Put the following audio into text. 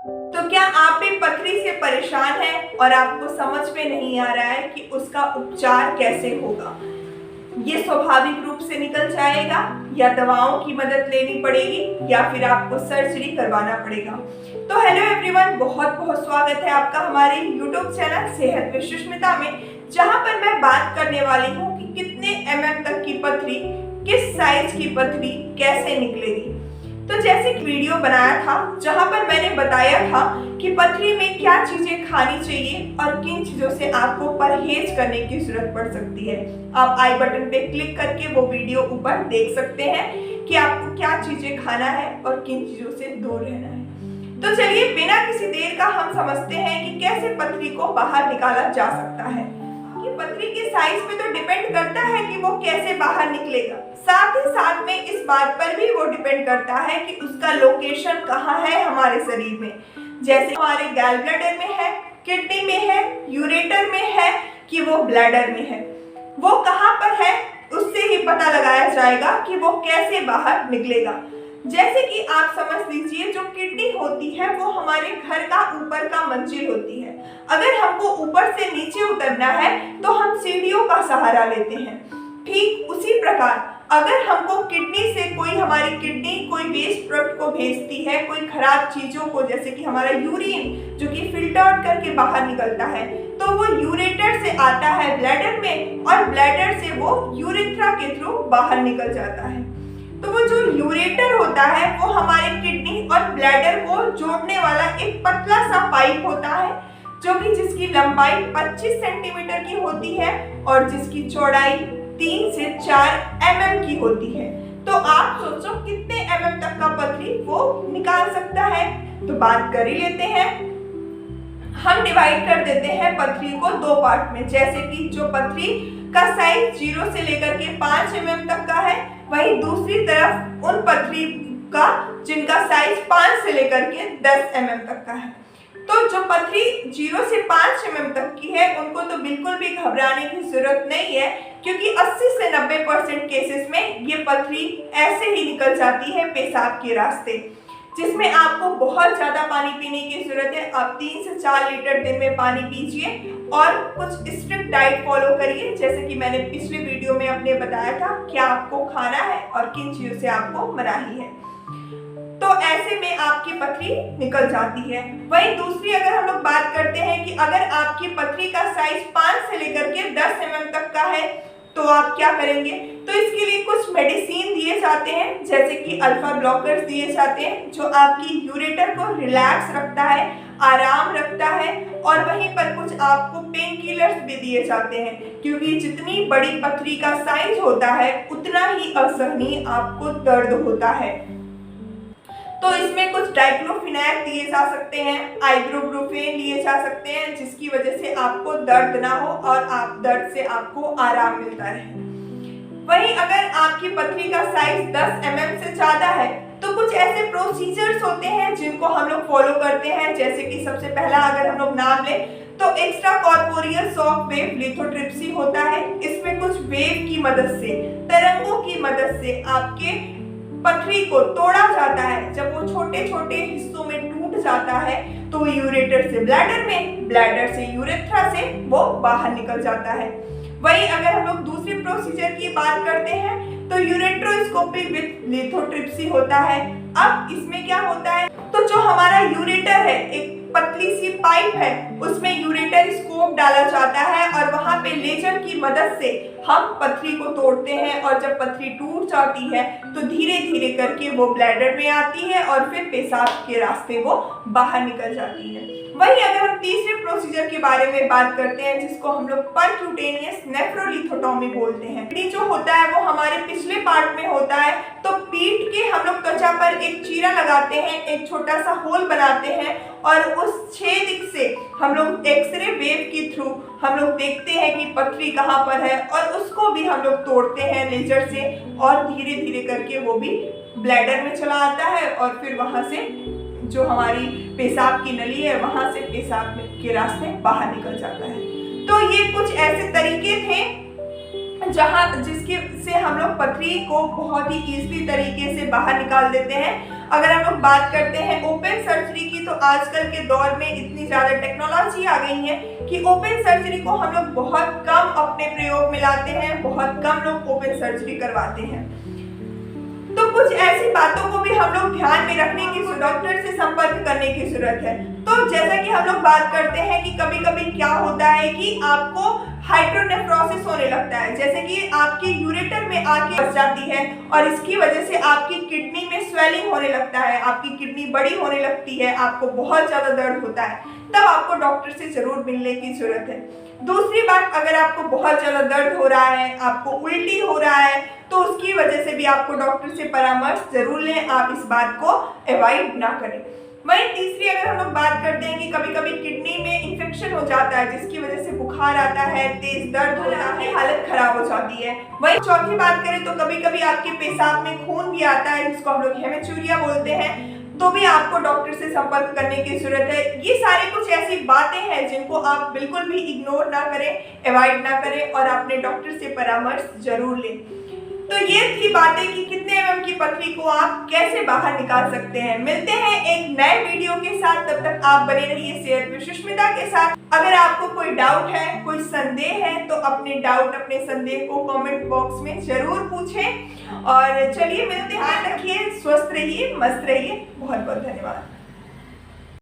तो क्या आप भी पथरी से परेशान हैं और आपको समझ में नहीं आ रहा है कि उसका उपचार कैसे होगा? ये स्वाभाविक रूप से निकल जाएगा या दवाओं की मदद लेनी पड़ेगी या फिर आपको सर्जरी करवाना पड़ेगा? तो हेलो एवरीवन, बहुत बहुत स्वागत है आपका हमारे YouTube चैनल सेहत विद सुष्मिता में, जहां पर मैं बात करने वाली हूं कि कितने mm तक की पथरी, किस साइज की पथरी कैसे निकलेगी। तो जैसे कि वीडियो बनाया था जहां पर मैंने बताया था कि पथरी में क्या चीजें खानी चाहिए और किन चीजों से आपको परहेज करने की जरूरत पड़ सकती है। आप आई बटन पे क्लिक करके वो वीडियो ऊपर देख सकते हैं कि आपको क्या चीजें खाना है और किन चीजों से दूर रहना है। तो चलिए बिना किसी देर का हम समझते हैं कि कैसे पथरी को बाहर निकाला जा सकता है। कि पथरी के साइज पे तो डिपेंड करता है कि वो कैसे बाहर निकलेगा, साथ ही साथ में इस बात पर भी वो डिपेंड करता है कि उसका लोकेशन कहाँ है हमारे शरीर में। जैसे हमारे गैल ब्लैडर में है, किडनी में है, यूरेटर में है कि वो ब्लैडर में है, वो कहाँ पर है उससे ही पता लगाया जाएगा कि वो कैसे बाहर निकलेगा। जैसे कि आप समझ लीजिए, जो किडनी होती है वो हमारे घर का ऊपर का मंजिल होती है। अगर हमको ऊपर से नीचे उतरना है तो हम सीढ़ियों का सहारा लेते हैं। ठीक उसी प्रकार अगर हमको किडनी से हमारी किडनी कोई वेस्ट प्रोडक्ट को भेजती है, कोई खराब चीजों को, जैसे कि हमारा यूरिन जो कि फिल्टर करके बाहर निकलता है, तो वो यूरेटर से आता है ब्लैडर में और ब्लैडर से वो यूरेथ्रा के थ्रू बाहर निकल जाता है। तो वो जो यूरेटर होता है वो हमारे किडनी और ब्लैडर को जोड़ने वाला एक पतला सा पाइप होता है, जो कि जिसकी लंबाई 25 सेंटीमीटर की होती है और जिसकी चौड़ाई 3 से 4 mm की होती है। तो आप सोचो कितने mm तक का पथरी वो निकाल सकता है। तो बात कर ही लेते हैं। हम डिवाइड कर देते हैं पथरी को दो पार्ट में। जैसे कि जो पथरी का साइज 0 से लेकर के 5 mm तक का है, वहीं दूसरी तरफ उन पथरी का जिनका साइज 5 से लेकर के 10 mm तक का है। तो जो पथरी 0 से 5 mm तक की है उनको तो बिल्कुल भी घबराने की जरूरत नहीं है, क्योंकि 80 से 90% केसेस में ये पथरी ऐसे ही निकल जाती है पेशाब के रास्ते, जिसमें आपको बहुत ज़्यादा पानी पीने की ज़रूरत है। आप 3 से 4 लीटर दिन में पानी पीजिए और कुछ स्ट्रिक्ट डाइट फॉलो करिए, जैसे कि मैंने पिछले वीडियो में अपने बताया था क्या आपको खाना है और किन चीज़ों से आपको मनाही है। तो ऐसे में आपकी पथरी निकल जाती है। वहीं दूसरी अगर हम लोग बात करते हैं कि अगर आपकी पथरी का साइज 5 से लेकर के 10 mm तक का है, तो आप क्या करेंगे? तो इसके लिए कुछ मेडिसिन दिए जाते हैं, जैसे कि अल्फा ब्लॉकर्स दिए जाते हैं, जो आपकी यूरेटर को रिलैक्स रखता है, आराम रखता है। और वहीं पर कुछ आपको पेन किलर्स भी दिए जाते हैं, क्योंकि जितनी बड़ी पथरी का साइज होता है उतना ही असहनीय आपको दर्द होता है। तो इसमें कुछ डाइक्लोफिनेक दिए जा सकते हैं, आइब्रोब्रुफेन लिए जा सकते हैं, जिसकी वजह से आपको दर्द ना हो और आप दर्द से आपको आराम मिलता रहे। वहीं अगर आपकी पथरी का साइज 10 mm से ज्यादा है तो कुछ ऐसे प्रोसीजर्स होते हैं जिनको हम लोग फॉलो करते हैं। जैसे कि सबसे पहला अगर हम लोग नाम लें तो extra corporeal shock wave lithotripsy होता है। इसमें कुछ वेव की मदद से, तरंगों की मदद से आपके पथरी को तोड़ा जाता है। जब वो छोटे छोटे हिस्सों में टूट जाता है तो यूरेटर से ब्लैडर में, ब्लैडर से यूरेथ्रा से वो बाहर निकल जाता है। वहीं अगर हम लोग दूसरी प्रोसीजर की बात करते हैं तो यूरेट्रोस्कोपी विद लिथोट्रिप्सी होता है। अब इसमें क्या होता है, तो जो हमारा यूरेटर है, एक पतली सी पाइप है, उसमें यूरेटर स्कोप डाला जाता है और वहां पे लेजर की मदद से हम पथरी को तोड़ते हैं। और जब पथरी टूट जाती है तो धीरे धीरे करके वो ब्लैडर में आती है और फिर पेशाब के रास्ते वो बाहर निकल जाती है। वहीं अगर हम तीसरे प्रोसीजर के बारे में बात करते हैं, जिसको हम लोग परक्यूटेनियस नेफ्रोलिथोटॉमी बोलते हैं। किडनी जो होता है वो हमारे पिछले पार्ट में होता है, तो पीट के हम लोग त्वचा पर एक चीरा लगाते हैं, एक छोटा सा होल बनाते हैं और उस छेद से हम लोग एक्सरे वेव के थ्रू हम लोग देखते हैं कि पथरी कहाँ पर है और उसको भी हम लोग तोड़ते हैं लेजर से और धीरे धीरे करके वो भी ब्लैडर में चला आता है और फिर वहां से जो हमारी पेशाब की नली है वहां से पेशाब के रास्ते बाहर निकल जाता है। तो ये कुछ ऐसे तरीके थे जिसके से हम लोग पथरी को बहुत ही इजीली तरीके से बाहर निकाल देते हैं। अगर हम लोग बात करते हैं ओपन सर्जरी की, तो आजकल के दौर में इतनी ज़्यादा टेक्नोलॉजी आ गई है कि ओपन सर्जरी को हम लोग बहुत कम अपने प्रयोग में लाते हैं, बहुत कम लोग ओपन सर्जरी करवाते हैं। तो कुछ ऐसी बातों को भी हम लोग ध्यान में रखने की, डॉक्टर से संपर्क करने की जरूरत है। तो जैसा कि हम लोग बात करते हैं कि कभी कभी क्या होता है कि आपको हाइड्रोनेफ्रोसिस होने लगता है, जैसे कि आपकी यूरेटर में आके फंस जाती है और इसकी वजह से आपकी किडनी में स्वेलिंग होने लगता है, आपकी किडनी बड़ी होने लगती है, आपको बहुत ज्यादा दर्द होता है, तब आपको डॉक्टर से जरूर मिलने की जरूरत है। दूसरी बात, अगर आपको बहुत ज्यादा दर्द हो रहा है, आपको उल्टी हो रहा है, तो उसकी वजह से भी आपको डॉक्टर से परामर्श जरूर लें, आप इस बात को अवॉइड ना करें। वहीं तीसरी अगर हम लोग बात करते हैं कि कभी कभी किडनी में इंफेक्शन हो जाता है, जिसकी वजह से बुखार आता है, तेज दर्द होता है, हालत खराब हो जाती है। वहीं चौथी बात करें तो कभी कभी आपके पेशाब में खून भी आता है, जिसको हम लोग हेमेचूरिया बोलते हैं, तो भी आपको डॉक्टर से संपर्क करने की जरूरत है। ये सारी कुछ ऐसी बातें हैं जिनको आप बिल्कुल भी इग्नोर ना करें, अवॉइड ना करें और अपने डॉक्टर से परामर्श जरूर लें। तो ये थी बातें कि कितने mm की पथरी को आप कैसे बाहर निकाल सकते हैं। मिलते हैं एक नए वीडियो के साथ, तब तक आप बने रहिए सेहत विद सुष्मिता के साथ। अगर आपको कोई डाउट है, कोई संदेह है, तो अपने डाउट, अपने संदेह को कमेंट बॉक्स में जरूर पूछें। और चलिए मिलते हैं, ध्यान रखिए, स्वस्थ रहिए, मस्त रहिए। बहुत बहुत धन्यवाद।